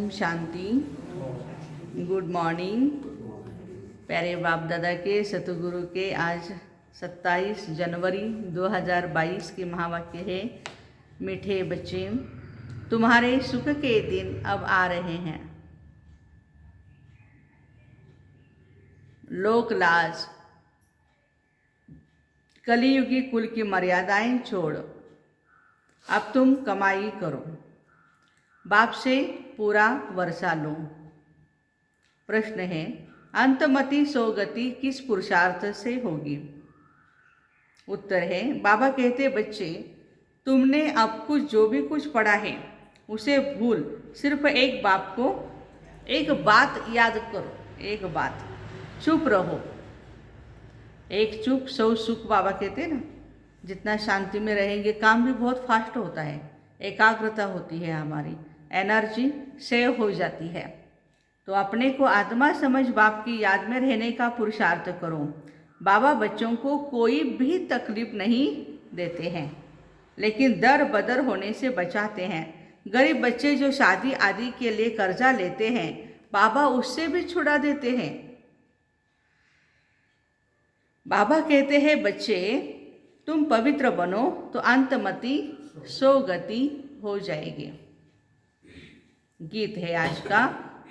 Om Shanti. Good morning. प्यारे बाप दादा के सतगुरु के आज 27 जनवरी 2022 के महावाक्य है, मीठे बच्चे तुम्हारे सुख के दिन अब आ रहे हैं। लोक लाज, कलियुगी कुल की मर्यादाएं छोड़ अब तुम कमाई करो, बाप से पूरा वर्षा लो। प्रश्न है, अंतमति सोगति किस पुरुषार्थ से होगी? उत्तर है, बाबा कहते बच्चे तुमने अब कुछ जो भी कुछ पढ़ा है उसे भूल सिर्फ एक बाप को एक बात याद करो। एक बात, चुप रहो। एक चुप सौ सुख बाबा कहते ना। जितना शांति में रहेंगे काम भी बहुत फास्ट होता है, एकाग्रता होती है, हमारी एनर्जी सेव हो जाती है। तो अपने को आत्मा समझ बाप की याद में रहने का पुरुषार्थ करो। बाबा बच्चों को कोई भी तकलीफ नहीं देते हैं, लेकिन दर बदर होने से बचाते हैं। गरीब बच्चे जो शादी आदि के लिए कर्जा लेते हैं, बाबा उससे भी छुड़ा देते हैं। बाबा कहते हैं बच्चे तुम पवित्र बनो तो अंतमति सोगति हो जाएगी। गीत है आज का,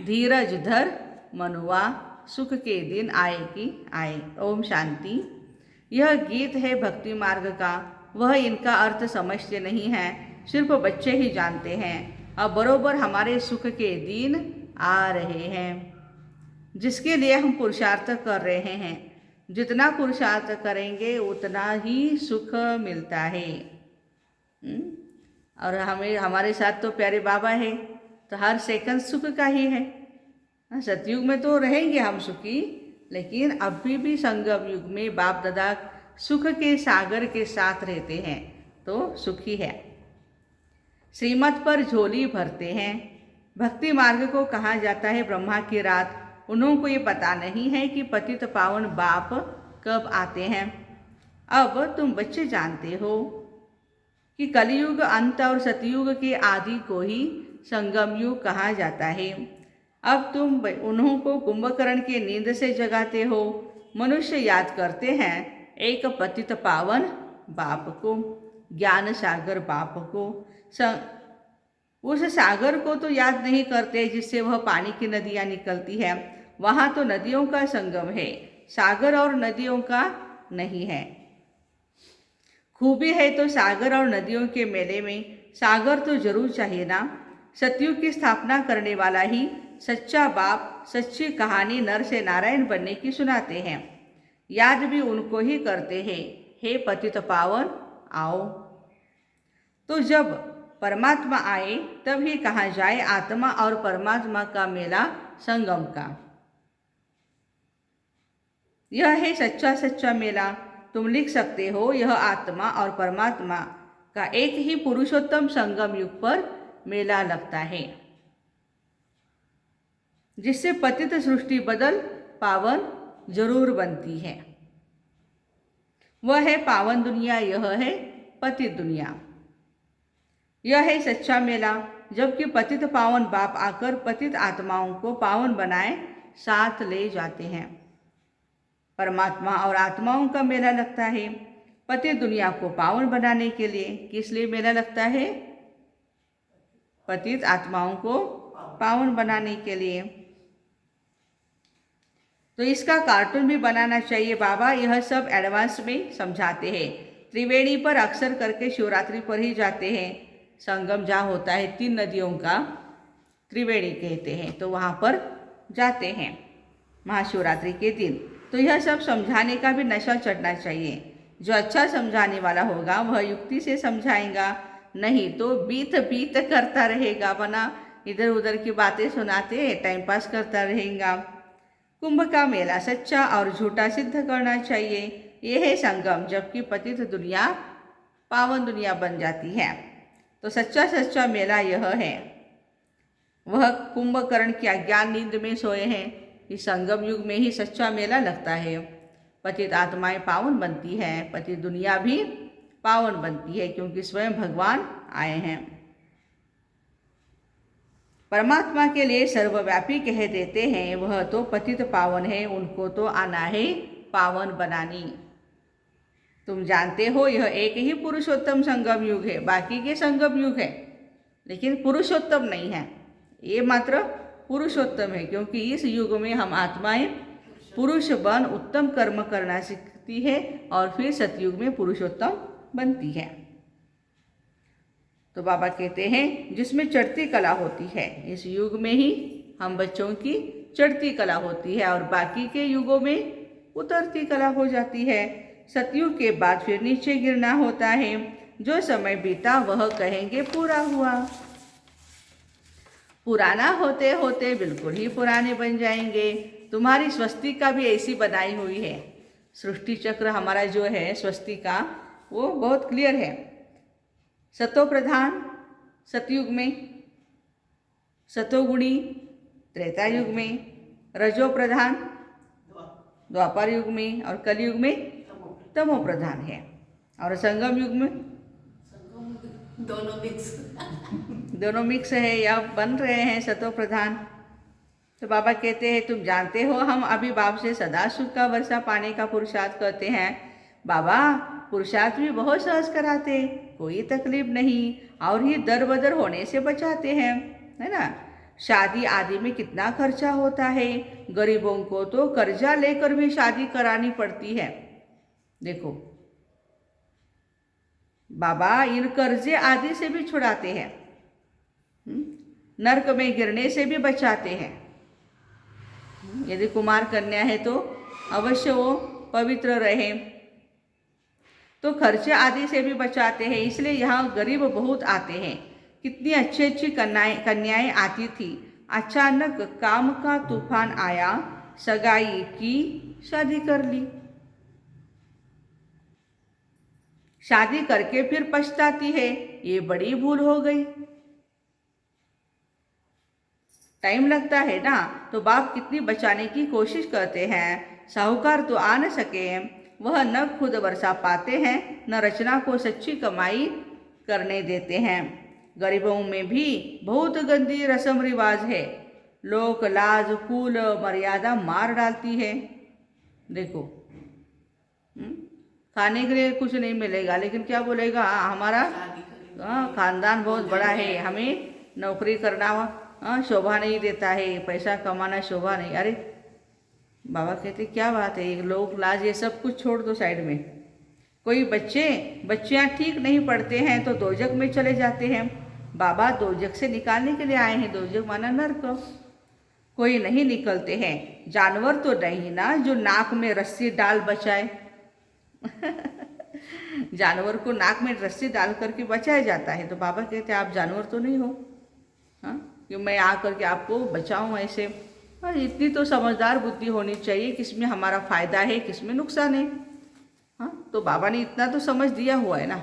धीरज धर मनुआ सुख के दिन आए कि आए। ओम शांति। यह गीत है भक्ति मार्ग का। वह इनका अर्थ समझते नहीं हैं, सिर्फ बच्चे ही जानते हैं। अब बरोबर हमारे सुख के दिन आ रहे हैं, जिसके लिए हम पुरुषार्थ कर रहे हैं। जितना पुरुषार्थ करेंगे उतना ही सुख मिलता है। और हमें हमारे साथ तो प्यारे बाबा है, तो हर सेकंड सुख का ही है। सतयुग में तो रहेंगे हम सुखी, लेकिन अभी भी संगम युग में बाप दादा सुख के सागर के साथ रहते हैं तो सुखी है। श्रीमत पर झोली भरते हैं। भक्ति मार्ग को कहा जाता है ब्रह्मा की रात। उन्हों को ये पता नहीं है कि पतित पावन बाप कब आते हैं। अब तुम बच्चे जानते हो कि कलयुग अंत और सतयुग के आदि को ही संगम युग कहा जाता है। अब तुम उन्हों को कुंभकर्ण के नींद से जगाते हो। मनुष्य याद करते हैं एक पतित पावन बाप को, ज्ञान सागर बाप को। उस सागर को तो याद नहीं करते जिससे वह पानी की नदियाँ निकलती है। वहाँ तो नदियों का संगम है, सागर और नदियों का नहीं है। खूबी है तो सागर और नदियों के मेले में सागर तो जरूर चाहिए ना। सतयुग की स्थापना करने वाला ही सच्चा बाप सच्ची कहानी नर से नारायण बनने की सुनाते हैं। याद भी उनको ही करते हैं, हे पतित पावन आओ। तो जब परमात्मा आए तब ही कहा जाए आत्मा और परमात्मा का मेला संगम का। यह है सच्चा सच्चा मेला। तुम लिख सकते हो, यह आत्मा और परमात्मा का एक ही पुरुषोत्तम संगम युग पर मेला लगता है, जिससे पतित सृष्टि बदल पावन जरूर बनती है। वह है पावन दुनिया, यह है पतित दुनिया। यह है सच्चा मेला, जबकि पतित पावन बाप आकर पतित आत्माओं को पावन बनाए साथ ले जाते हैं। परमात्मा और आत्माओं का मेला लगता है पतित दुनिया को पावन बनाने के लिए। किस लिए मेला लगता है? पतित आत्माओं को पावन बनाने के लिए। तो इसका कार्टून भी बनाना चाहिए। बाबा यह सब एडवांस में समझाते हैं। त्रिवेणी पर अक्सर करके शिवरात्रि पर ही जाते हैं। संगम जहाँ होता है 3 नदियों का, त्रिवेणी कहते हैं, तो वहाँ पर जाते हैं महाशिवरात्रि के दिन। तो यह सब समझाने का भी नशा चढ़ना चाहिए। जो अच्छा समझाने वाला होगा वह युक्ति से समझाएगा, नहीं तो बीत बीत करता रहेगा, बना इधर उधर की बातें सुनाते टाइम पास करता रहेगा। कुंभ का मेला सच्चा और झूठा सिद्ध करना चाहिए। यह है संगम, जबकि पतित दुनिया पावन दुनिया बन जाती है। तो सच्चा सच्चा मेला यह है। वह कुंभकर्ण की अज्ञान नींद में सोए हैं। इस संगम युग में ही सच्चा मेला लगता है। पतित आत्माएं पावन बनती है, पतित दुनिया भी पावन बनती है, क्योंकि स्वयं भगवान आए हैं। परमात्मा के लिए सर्वव्यापी कह देते हैं, वह तो पतित पावन है, उनको तो आना है पावन बनानी। तुम जानते हो यह एक ही पुरुषोत्तम संगम युग है, बाकी के संगम युग है लेकिन पुरुषोत्तम नहीं है। ये मात्र पुरुषोत्तम है, क्योंकि इस युग में हम आत्माएं पुरुष बन उत्तम कर्म करना सीखती है और फिर सतयुग में पुरुषोत्तम बनती है। तो बाबा कहते हैं जिसमें चढ़ती कला होती है, इस युग में ही हम बच्चों की चढ़ती कला होती है और बाकी के युगों में उतरती कला हो जाती है। सतयुग के बाद फिर नीचे गिरना होता है। जो समय बीता वह कहेंगे पूरा हुआ। पुराना होते होते बिल्कुल ही पुराने बन जाएंगे। तुम्हारी स्वस्तिका भी ऐसी बनाई हुई है। सृष्टि चक्र हमारा जो है स्वस्तिका, वो बहुत क्लियर है। सतो प्रधान सतयुग में, सतोगुणी त्रेता युग में, रजो प्रधान द्वापर युग में और कलयुग में तमो प्रधान है। और संगम युग में दोनों मिक्स है या बन रहे हैं सतो प्रधान। तो बाबा कहते हैं तुम जानते हो हम अभी बाप से सदा सुख का वर्षा पाने का पुरुषार्थ करते हैं। बाबा पुरुषार्थ भी बहुत सहज कराते, कोई तकलीफ नहीं, और ही दर बदर होने से बचाते हैं, है ना। शादी आदि में कितना खर्चा होता है, गरीबों को तो कर्जा लेकर भी शादी करानी पड़ती है। देखो बाबा इन कर्जे आदि से भी छुड़ाते हैं, नरक में गिरने से भी बचाते हैं। यदि कुमार कन्या है तो अवश्य वो पवित्र रहे, तो खर्चे आदि से भी बचाते हैं। इसलिए यहाँ गरीब बहुत आते हैं। कितनी अच्छी अच्छी कन्याएं आती थी। अचानक काम का तूफान आया, सगाई की, शादी कर ली। शादी करके फिर पछताती है, ये बड़ी भूल हो गई। टाइम लगता है ना, तो बाप कितनी बचाने की कोशिश करते हैं। साहूकार तो आ न सके, वह न खुद वर्षा पाते हैं, न रचना को सच्ची कमाई करने देते हैं। गरीबों में भी बहुत गंदी रस्म रिवाज है। लोक लाज कुल मर्यादा मार डालती है। देखो खाने के लिए कुछ नहीं मिलेगा, लेकिन क्या बोलेगा हमारा खानदान बहुत बड़ा है, हमें नौकरी करना शोभा नहीं देता है, पैसा कमाना शोभा नहीं। अरे बाबा कहते क्या बात है, लोग लाज ये सब कुछ छोड़ दो साइड में। कोई बच्चियाँ ठीक नहीं पढ़ते हैं तो दोजक में चले जाते हैं। बाबा दोजक से निकालने के लिए आए हैं। दोजक माना नरक। कोई नहीं निकलते हैं। जानवर तो नहीं ना जो नाक में रस्सी डाल बचाए। जानवर को नाक में रस्सी डाल करके बचाया जाता है, तो बाबा कहते हैं आप जानवर तो नहीं हो, हाँ, कि मैं आ करके आपको बचाऊं ऐसे। और इतनी तो समझदार बुद्धि होनी चाहिए किसमें हमारा फ़ायदा है किसमें नुकसान है। हाँ, तो बाबा ने इतना तो समझ दिया हुआ है ना।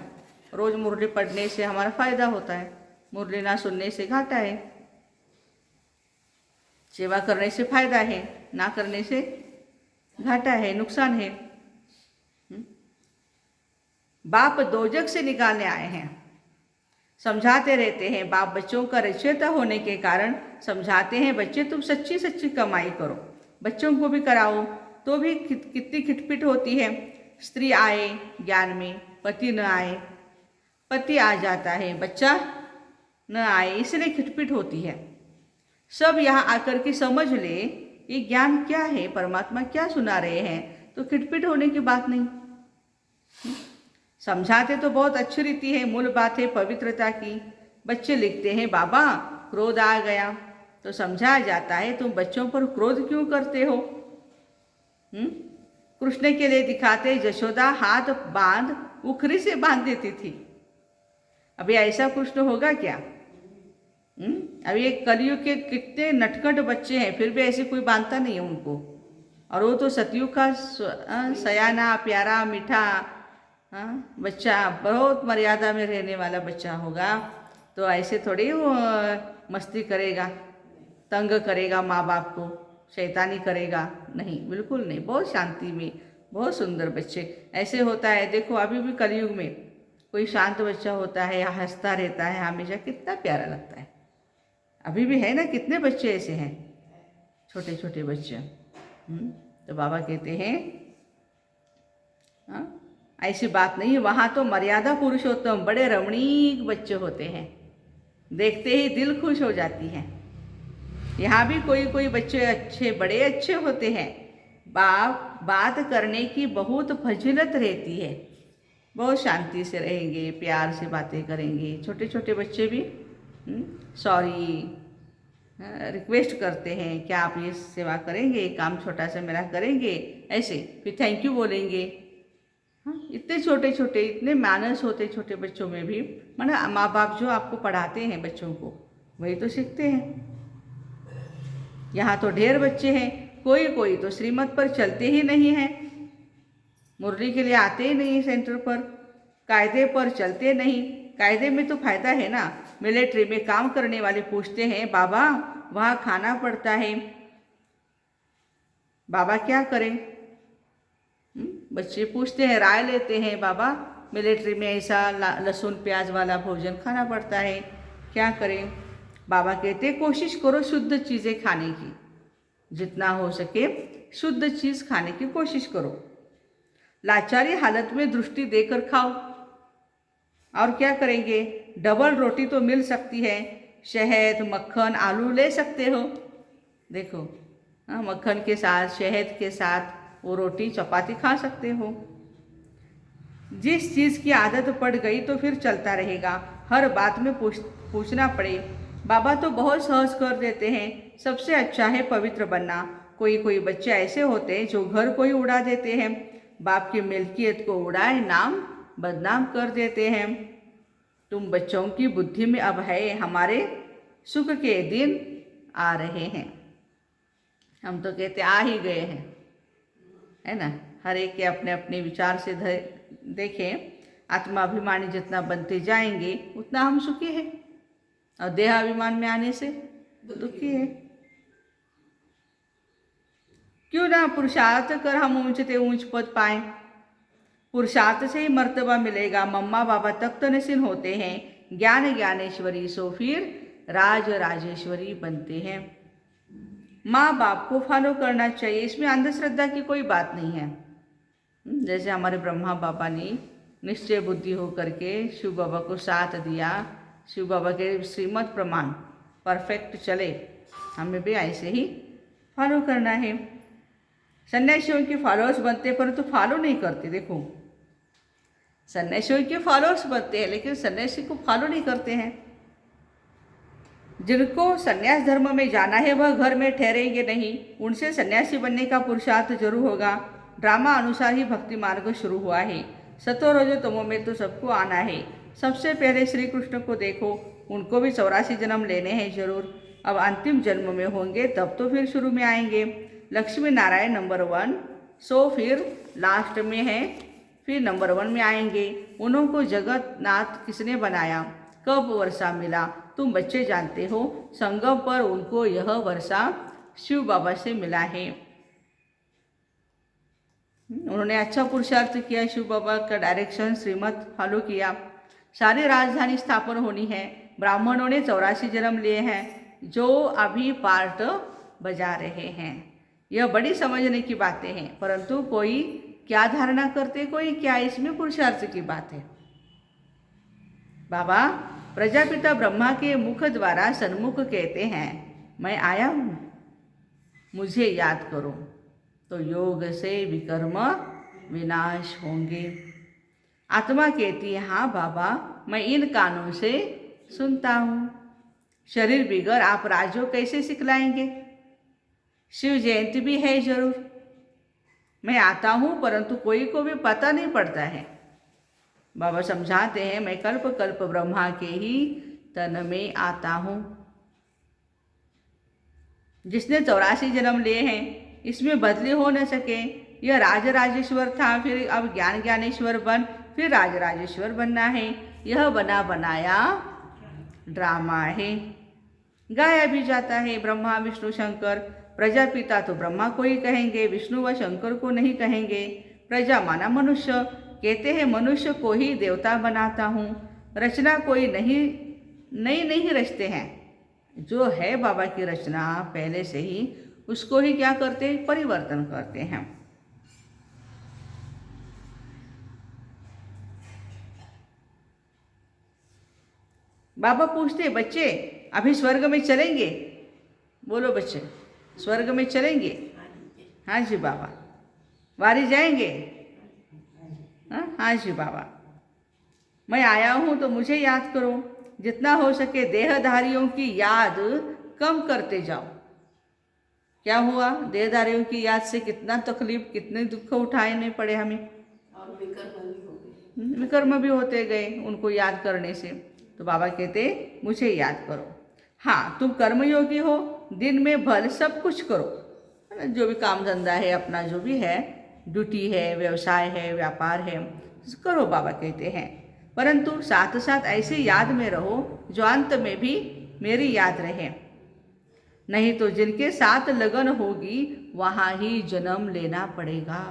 रोज़ मुरली पढ़ने से हमारा फ़ायदा होता है, मुरली ना सुनने से घाटा है। सेवा करने से फ़ायदा है, ना करने से घाटा है, नुकसान है। बाप दोजक से निकालने आए हैं। समझाते रहते हैं। बाप बच्चों का रचयिता होने के कारण समझाते हैं, बच्चे तुम सच्ची सच्ची कमाई करो। बच्चों को भी कराओ तो भी कितनी खिटपिट होती है। स्त्री आए ज्ञान में, पति न आए, पति आ जाता है, बच्चा न आए, इसलिए खिटपिट होती है। सब यहाँ आकर के समझ ले ये ज्ञान क्या है, परमात्मा क्या सुना रहे हैं, तो खिटपिट होने की बात नहीं। समझाते तो बहुत अच्छी रीति है, मूल बात है पवित्रता की। बच्चे लिखते हैं बाबा क्रोध आ गया, तो समझाया जाता है तुम बच्चों पर क्रोध क्यों करते हो। कृष्ण के लिए दिखाते यशोदा हाथ बांध उखरी से बांध देती थी। अभी ऐसा कृष्ण होगा क्या। अभी एक कलयुग के कितने नटखट बच्चे हैं, फिर भी ऐसे कोई बांधता नहीं है उनको। और वो तो सतयुग का सयाना प्यारा मीठा बच्चा, बहुत मर्यादा में रहने वाला बच्चा होगा। तो ऐसे थोड़ी वो मस्ती करेगा, तंग करेगा माँ बाप को, शैतानी करेगा, नहीं, बिल्कुल नहीं। बहुत शांति में, बहुत सुंदर बच्चे ऐसे होता है। देखो अभी भी कलयुग में कोई शांत बच्चा होता है, हंसता रहता है हमेशा, कितना प्यारा लगता है। अभी भी है ना, कितने बच्चे ऐसे हैं, छोटे छोटे बच्चे। तो बाबा कहते हैं हाँ, ऐसी बात नहीं, वहाँ तो मर्यादा पुरुषोत्तम बड़े रमणीक बच्चे होते हैं, देखते ही दिल खुश हो जाती है। यहाँ भी कोई कोई बच्चे अच्छे, बड़े अच्छे होते हैं, बात करने की बहुत फजीलत रहती है, बहुत शांति से रहेंगे, प्यार से बातें करेंगे। छोटे छोटे बच्चे भी सॉरी रिक्वेस्ट करते हैं, क्या आप ये सेवा करेंगे, काम छोटा सा मेरा करेंगे, ऐसे फिर थैंक यू बोलेंगे। हाँ, इतने छोटे छोटे, इतने मैनर्स होते छोटे बच्चों में भी। माना माँ बाप जो आपको पढ़ाते हैं बच्चों को, वही तो सीखते हैं। यहाँ तो ढेर बच्चे हैं, कोई कोई तो श्रीमत पर चलते ही नहीं हैं, मुरली के लिए आते ही नहीं सेंटर पर, कायदे पर चलते नहीं। कायदे में तो फायदा है ना। मिलिट्री में काम करने वाले पूछते हैं, बाबा वहाँ खाना पड़ता है, बाबा क्या करें? बच्चे पूछते हैं, राय लेते हैं, बाबा मिलिट्री में ऐसा लहसुन प्याज वाला भोजन खाना पड़ता है, क्या करें? बाबा कहते हैं, कोशिश करो शुद्ध चीज़ें खाने की, जितना हो सके शुद्ध चीज़ खाने की कोशिश करो। लाचारी हालत में दृष्टि देकर खाओ। और क्या करेंगे? डबल रोटी तो मिल सकती है, शहद मक्खन आलू ले सकते हो। देखो मक्खन के साथ शहद के साथ वो रोटी चपाती खा सकते हो। जिस चीज़ की आदत पड़ गई तो फिर चलता रहेगा, हर बात में पूछना पड़े। बाबा तो बहुत सहज कर देते हैं। सबसे अच्छा है पवित्र बनना। कोई कोई बच्चे ऐसे होते हैं जो घर को ही उड़ा देते हैं, बाप की मिल्कियत को उड़ाए नाम बदनाम कर देते हैं। तुम बच्चों की बुद्धि में अब है, हमारे सुख के दिन आ रहे हैं। हम तो कहते आ ही गए हैं, है ना। हर एक के अपने अपने विचार से देखें, आत्माभिमानी जितना बनते जाएंगे उतना हम सुखी हैं, और देहाभिमान में आने से दुखी है। क्यों ना पुरुषार्थ कर हम ऊंचते ऊंच पद पाएं। पुरुषार्थ से ही मर्तबा मिलेगा। मम्मा बाबा तख्त नसीन होते हैं, ज्ञान ज्ञानेश्वरी सो फिर राज राजेश्वरी बनते हैं। माँ बाप को फॉलो करना चाहिए, इसमें अंधश्रद्धा की कोई बात नहीं है। जैसे हमारे ब्रह्मा बाबा ने निश्चय बुद्धि होकर के शिव बाबा को साथ दिया, शिव बाबा के श्रीमत प्रमाण परफेक्ट चले, हमें भी ऐसे ही फॉलो करना है। सन्यासियों के फॉलोअर्स बनते परंतु फॉलो नहीं करते। देखो सन्यासियों के फॉलोअर्स बनते हैं लेकिन सन्यासी को फॉलो नहीं करते हैं। जिनको सन्यास धर्म में जाना है वह घर में ठहरेंगे नहीं, उनसे सन्यासी बनने का पुरुषार्थ जरूर होगा। ड्रामा अनुसार ही भक्ति मार्ग शुरू हुआ है। सतो रजो तमो में तो सबको आना है। सबसे पहले श्री कृष्ण को देखो, उनको भी 84 जन्म लेने हैं जरूर। अब अंतिम जन्म में होंगे तब तो फिर शुरू में आएंगे। लक्ष्मी नारायण नंबर 1, सो फिर लास्ट में है, फिर नंबर 1 में आएंगे। उनको जगन्नाथ किसने बनाया, कब वर्षा मिला, तुम बच्चे जानते हो। संगम पर उनको यह वर्षा शिव बाबा से मिला है। उन्होंने अच्छा पुरुषार्थ किया, शिव बाबा का डायरेक्शन श्रीमत फॉलो किया। सारी राजधानी स्थापन होनी है। ब्राह्मणों ने 84 जन्म लिए हैं जो अभी पार्ट बजा रहे हैं। यह बड़ी समझने की बातें हैं, परंतु कोई क्या धारणा करते, कोई क्या, इसमें पुरुषार्थ की बात है। बाबा प्रजापिता ब्रह्मा के मुख द्वारा सन्मुख कहते हैं, मैं आया हूँ, मुझे याद करो, तो योग से विकर्म विनाश होंगे। आत्मा कहती है, हाँ बाबा मैं इन कानों से सुनता हूँ। शरीर बिगड़ आप राजो कैसे सिखलाएंगे। शिव जयंती भी है जरूर, मैं आता हूँ परंतु कोई को भी पता नहीं पड़ता है। बाबा समझाते हैं, मैं कल्प कल्प ब्रह्मा के ही तन में आता हूँ। जिसने 84 जन्म लिए हैं इसमें बदली हो न सके। यह राजराजेश्वर था, फिर अब ज्ञान ज्ञानेश्वर बन, फिर राजराजेश्वर बनना है। यह बना बनाया ड्रामा है। गाया भी जाता है ब्रह्मा विष्णु शंकर। प्रजापिता तो ब्रह्मा को ही कहेंगे, विष्णु व शंकर को नहीं कहेंगे। प्रजा माना मनुष्य, कहते हैं मनुष्य को ही देवता बनाता हूँ। रचना कोई नहीं रचते हैं, जो है बाबा की रचना पहले से ही, उसको ही क्या करते हैं, परिवर्तन करते हैं। बाबा पूछते, बच्चे अभी स्वर्ग में चलेंगे? बोलो बच्चे, स्वर्ग में चलेंगे? हाँ जी बाबा। वारी जाएंगे? हाँ जी बाबा। मैं आया हूँ तो मुझे याद करो, जितना हो सके देहधारियों की याद कम करते जाओ। क्या हुआ, देहधारियों की याद से कितना तकलीफ, कितने दुख उठाने पड़े हमें, और विकर्म भी होते गए उनको याद करने से। तो बाबा कहते मुझे याद करो। हाँ, तुम कर्मयोगी हो, दिन में भल सब कुछ करो, है ना, जो भी काम धंधा है अपना, जो भी है, ड्यूटी है, व्यवसाय है, व्यापार है, करो बाबा कहते हैं। परंतु साथ साथ ऐसे याद में रहो जो अंत में भी मेरी याद रहे, नहीं तो जिनके साथ लगन होगी वहाँ ही जन्म लेना पड़ेगा।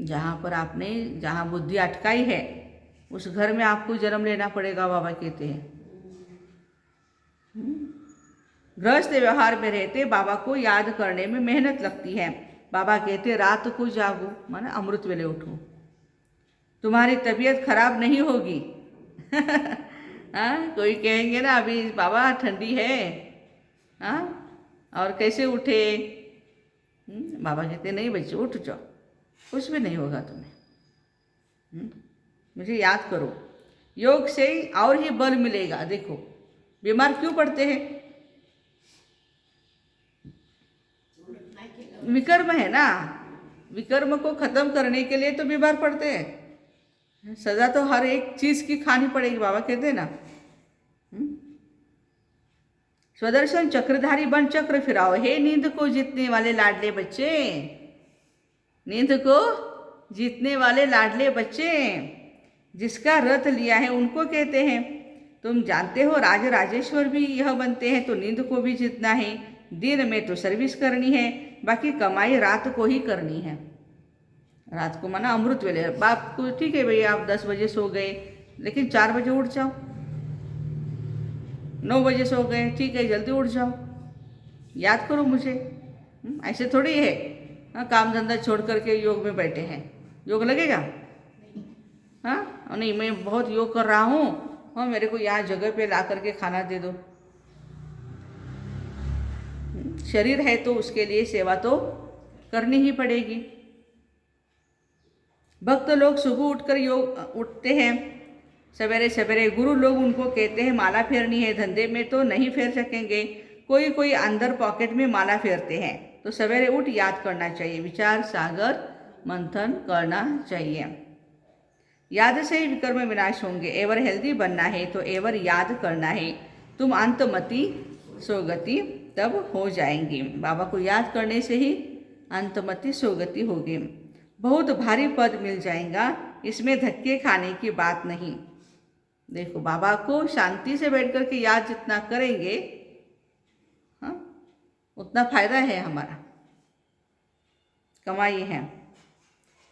जहाँ पर आपने, जहाँ बुद्धि अटकाई है उस घर में आपको जन्म लेना पड़ेगा, बाबा कहते हैं। गृहस्थ व्यवहार में रहते बाबा को याद करने में मेहनत लगती है। बाबा कहते रात को जागो, माना अमृत वेले उठो, तुम्हारी तबीयत खराब नहीं होगी। हाँ, कोई कहेंगे ना अभी बाबा ठंडी है, हाँ, और कैसे उठे? बाबा कहते नहीं बच्चे उठ जाओ, कुछ भी नहीं होगा तुम्हें। मुझे याद करो, योग से और ही बल मिलेगा। देखो बीमार क्यों पड़ते हैं, विकर्म है ना, विकर्म को खत्म करने के लिए तो बीमार पड़ते हैं। सजा तो हर एक चीज की खानी पड़ेगी, बाबा कहते हैं ना। स्वदर्शन चक्रधारी बन चक्र फिराओ, हे नींद को जीतने वाले लाडले बच्चे, नींद को जीतने वाले लाडले बच्चे, जिसका रथ लिया है उनको कहते हैं। तुम जानते हो राज राजेश्वर भी यह बनते हैं, तो नींद को भी जीतना है। दिन में तो सर्विस करनी है, बाकी कमाई रात को ही करनी है। रात को माना अमृत वेले। बाप को ठीक है भैया, आप 10 बजे सो गए, लेकिन 4 बजे उठ जाओ। 9 बजे सो गए, ठीक है, जल्दी उठ जाओ, याद करो मुझे। ऐसे थोड़ी है, हाँ, काम धंधा छोड़ करके योग में बैठे हैं, योग लगेगा? हाँ नहीं, मैं बहुत योग कर रहा हूँ, हाँ, मेरे को यहाँ जगह पे ला करके खाना दे दो। शरीर है तो उसके लिए सेवा तो करनी ही पड़ेगी। भक्त लोग सुबह उठकर योग उठते हैं सवेरे सवेरे। गुरु लोग उनको कहते हैं माला फेरनी है, धंधे में तो नहीं फेर सकेंगे। कोई कोई अंदर पॉकेट में माला फेरते हैं। तो सवेरे उठ याद करना चाहिए, विचार सागर मंथन करना चाहिए। याद से ही विकर्म विनाश होंगे। एवर हेल्दी बनना है तो एवर याद करना है। तुम अंतमति सोगति तब हो जाएंगी। बाबा को याद करने से ही अंतमति सोगति होगी। बहुत भारी पद मिल जाएगा, इसमें धक्के खाने की बात नहीं। देखो बाबा को शांति से बैठ कर के याद जितना करेंगे, हाँ, उतना फायदा है हमारा, कमाई है।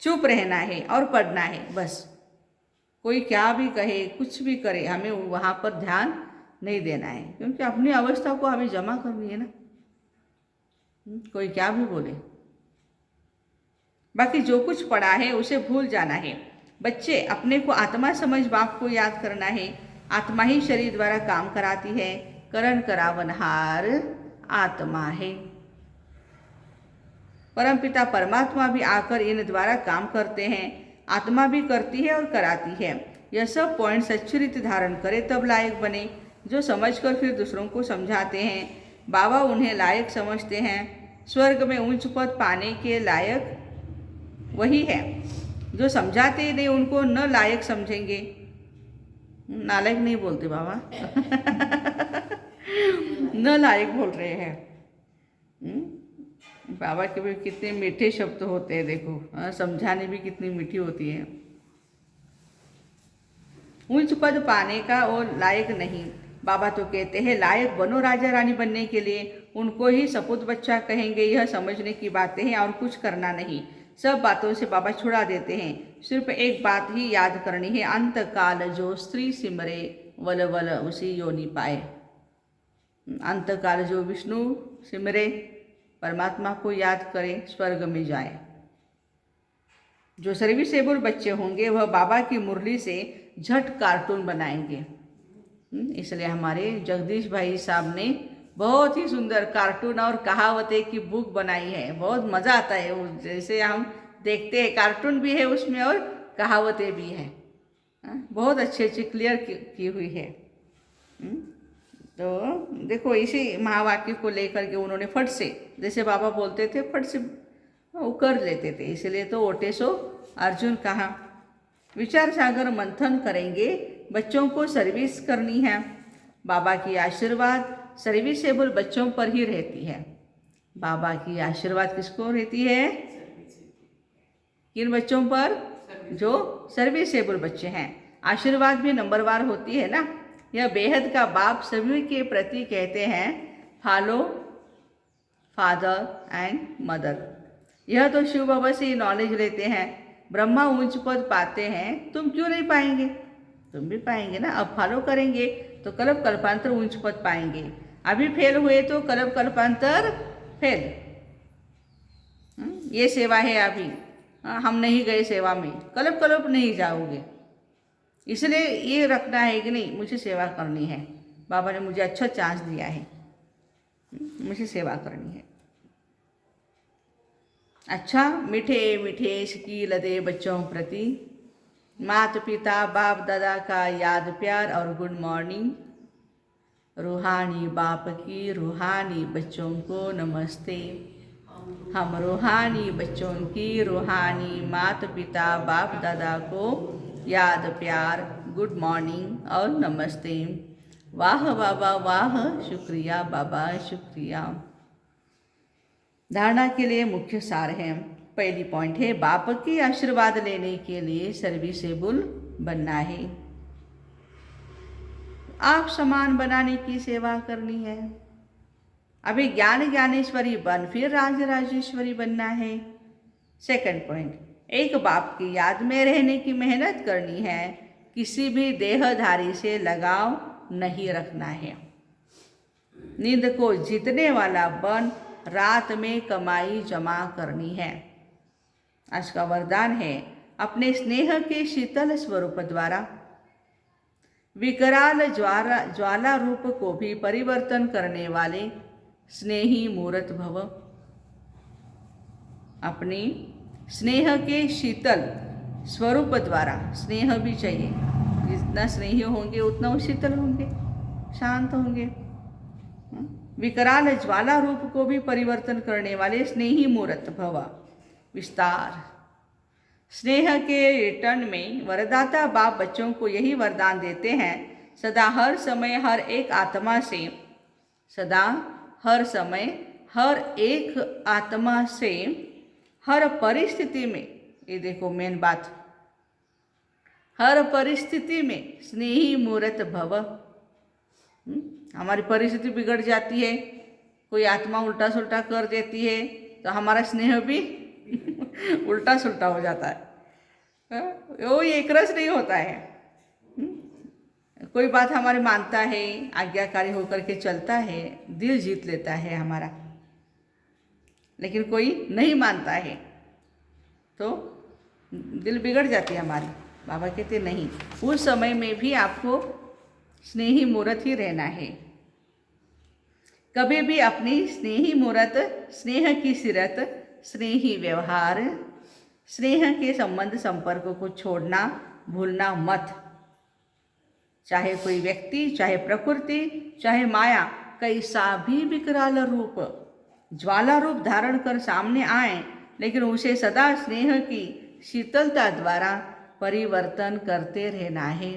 चुप रहना है और पढ़ना है, बस। कोई क्या भी कहे, कुछ भी करे, हमें वहाँ पर ध्यान नहीं देना है, क्योंकि अपनी अवस्था को हमें जमा करनी है ना। कोई क्या भी बोले, बाकी जो कुछ पढ़ा है उसे भूल जाना है। बच्चे अपने को आत्मा समझ बाप को याद करना है। आत्मा ही शरीर द्वारा काम कराती है। करण करावनहार आत्मा है। परमपिता परमात्मा भी आकर इन द्वारा काम करते हैं। आत्मा भी करती है और कराती है। यह सब पॉइंट्स अच्छी रीति धारण करे तब लायक बने, जो समझकर फिर दूसरों को समझाते हैं। बाबा उन्हें लायक समझते हैं। स्वर्ग में उच्च पद पाने के लायक वही है, जो समझाते ही नहीं उनको न लायक समझेंगे। नालायक नहीं बोलते बाबा। न लायक बोल रहे हैं। बाबा के भी कितने मीठे शब्द होते हैं, देखो, समझाने भी कितनी मीठी होती है। उच्च पद पाने का वो लायक नहीं। बाबा तो कहते हैं लायक बनो राजा रानी बनने के लिए। उनको ही सपूत बच्चा कहेंगे, यह समझने की बातें हैं और कुछ करना नहीं। सब बातों से बाबा छुड़ा देते हैं। सिर्फ एक बात ही याद करनी है, अंत काल जो स्त्री सिमरे वल वल उसी योनि पाए। अंतकाल जो विष्णु सिमरे, परमात्मा को याद करे, स्वर्ग में जाए। जो सर्विसेबल बच्चे होंगे वह बाबा की मुरली से झट कार्टून बनाएंगे। इसलिए हमारे जगदीश भाई साहब ने बहुत ही सुंदर कार्टून और कहावतें की बुक बनाई है। बहुत मज़ा आता है वो, जैसे हम देखते हैं कार्टून भी है उसमें और कहावतें भी हैं। बहुत अच्छी अच्छी क्लियर की हुई है। तो देखो इसी महावाक्य को लेकर के उन्होंने फट से, जैसे बाबा बोलते थे फट से वो कर लेते थे, इसलिए तो ओटे सो अर्जुन कहा। विचार सागर मंथन करेंगे, बच्चों को सर्विस करनी है। बाबा की आशीर्वाद सर्विसेबल बच्चों पर ही रहती है। बाबा की आशीर्वाद किसको रहती है? किन बच्चों पर? जो सर्विसेबल बच्चे हैं। आशीर्वाद भी नंबरवार होती है ना। यह बेहद का बाप सभी के प्रति कहते हैं, फॉलो फादर एंड मदर। यह तो शिव बाबा से नॉलेज लेते हैं। ब्रह्मा उच्च पद पाते हैं, तुम क्यों नहीं पाएंगे? तुम भी पाएंगे ना। अब फॉलो करेंगे तो कल्प कल्पांतर उच्च पद पाएंगे। अभी फेल हुए तो कल्प कल्पांतर फेल। ये सेवा है अभी। हम नहीं गए सेवा में, कल्प कल्प नहीं जाओगे। इसलिए ये रखना है कि नहीं, मुझे सेवा करनी है। बाबा ने मुझे अच्छा चांस दिया है, मुझे सेवा करनी है। अच्छा, मीठे मीठे शकील दे बच्चों प्रति माता पिता बाप दादा का याद प्यार और गुड मॉर्निंग। रूहानी बाप की रूहानी बच्चों को नमस्ते। हम रूहानी बच्चों की रूहानी माता पिता बाप दादा को याद प्यार, गुड मॉर्निंग और नमस्ते। वाह बाबा वाह, शुक्रिया बाबा शुक्रिया। धारणा के लिए मुख्य सार है। पहली पॉइंट है, बाप की आशीर्वाद लेने के लिए सर्विसेबल बनना है। आप समान बनाने की सेवा करनी है। अभी ज्ञान ज्ञानेश्वरी बन फिर राज राजेश्वरी बनना है। सेकंड पॉइंट, एक बाप की याद में रहने की मेहनत करनी है। किसी भी देहधारी से लगाव नहीं रखना है। नींद को जीतने वाला बन रात में कमाई जमा करनी है। आज का वरदान है, अपने स्नेह के शीतल स्वरूप द्वारा विकराल ज्वाला रूप को भी परिवर्तन करने वाले स्नेही मूर्त भव। अपने स्नेह के शीतल स्वरूप द्वारा, स्नेह भी चाहिए, जितना स्नेही होंगे उतना वो शीतल होंगे, शांत होंगे। विकराल ज्वाला रूप को भी परिवर्तन करने वाले स्नेही मूर्त भव। विस्तार, स्नेह के रिटर्न में वरदाता बाप बच्चों को यही वरदान देते हैं, सदा हर समय हर एक आत्मा से, सदा हर समय हर एक आत्मा से हर परिस्थिति में, ये देखो मेन बात, हर परिस्थिति में स्नेही मूर्त भव। हमारी परिस्थिति बिगड़ जाती है, कोई आत्मा उल्टा सुल्टा कर देती है तो हमारा स्नेह भी उल्टा सुल्टा हो जाता है, वो एक रस नहीं होता है। कोई बात हमारे मानता है, आज्ञाकारी होकर के चलता है, दिल जीत लेता है हमारा, लेकिन कोई नहीं मानता है तो दिल बिगड़ जाती है हमारी। बाबा कहते नहीं, उस समय में भी आपको स्नेही मूर्त ही रहना है। कभी भी अपनी स्नेही मूर्त, स्नेह की सीरत, स्नेही व्यवहार, स्नेह के संबंध संपर्क को छोड़ना भूलना मत। चाहे कोई व्यक्ति, चाहे प्रकृति, चाहे माया, कैसा भी विकराल रूप, ज्वाला रूप धारण कर सामने आए, लेकिन उसे सदा स्नेह की शीतलता द्वारा परिवर्तन करते रहना है।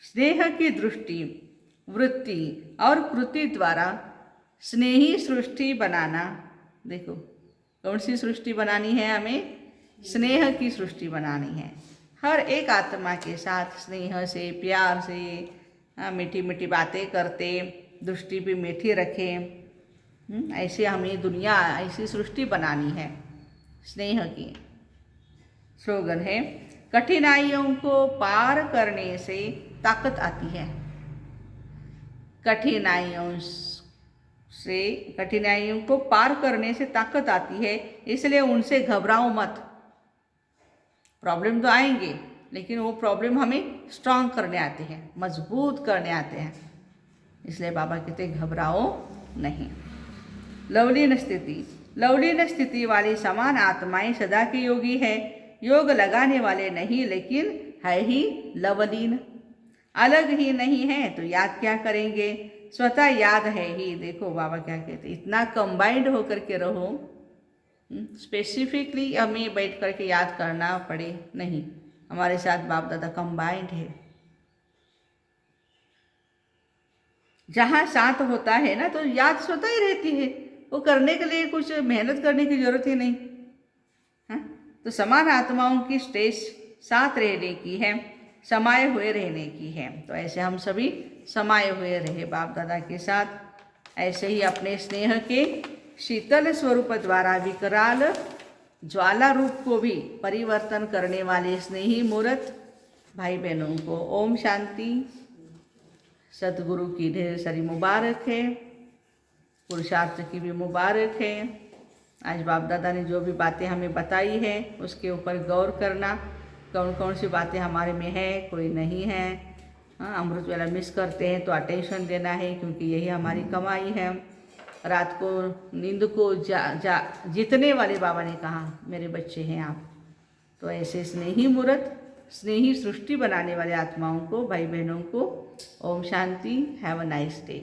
स्नेह की दृष्टि, वृत्ति और कृति द्वारा स्नेही सृष्टि बनाना। देखो कौन सी सृष्टि बनानी है हमें? स्नेह की सृष्टि बनानी है। हर एक आत्मा के साथ स्नेह से, प्यार से, मीठी मीठी बातें करते, दृष्टि भी मीठी रखें। ऐसे हमें दुनिया, ऐसी सृष्टि बनानी है स्नेह की। स्लोगन है, कठिनाइयों को पार करने से ताकत आती है। कठिनाइयों को पार करने से ताकत आती है, इसलिए उनसे घबराओ मत। प्रॉब्लम तो आएंगे, लेकिन वो प्रॉब्लम हमें स्ट्रांग करने आते हैं, मजबूत करने आते हैं। इसलिए बाबा कहते घबराओ नहीं। लवलीन स्थिति वाली समान आत्माएं सदा की योगी है। योग लगाने वाले नहीं, लेकिन है ही लवलीन। अलग ही नहीं है तो याद क्या करेंगे, स्वतः याद है ही। देखो बाबा क्या कहते, इतना कंबाइंड होकर के रहो, स्पेसिफिकली हमें बैठ करके याद करना पड़े नहीं। हमारे साथ बाप दादा कंबाइंड है। जहाँ साथ होता है ना, तो याद स्वतः ही रहती है। वो करने के लिए कुछ मेहनत करने की जरूरत ही नहीं है। तो समान आत्माओं की स्टेज साथ रहने की है, समाये हुए रहने की है। तो ऐसे हम सभी समाये हुए रहे बाप दादा के साथ। ऐसे ही अपने स्नेह के शीतल स्वरूप द्वारा विकराल ज्वाला रूप को भी परिवर्तन करने वाले स्नेही मूर्त भाई बहनों को ओम शांति। सतगुरु की ढेर सारी मुबारक है, पुरुषार्थ की भी मुबारक है। आज बाप दादा ने जो भी बातें हमें बताई है उसके ऊपर गौर करना, कौन कौन सी बातें हमारे में है, कोई नहीं है। अमृत वेला मिस करते हैं तो अटेंशन देना है, क्योंकि यही हमारी कमाई है। रात को नींद को जीतने वाले बाबा ने कहा मेरे बच्चे हैं आप। तो ऐसे स्नेही मूर्त, स्नेही सृष्टि बनाने वाले आत्माओं को, भाई बहनों को Om Shanti. Have a nice day.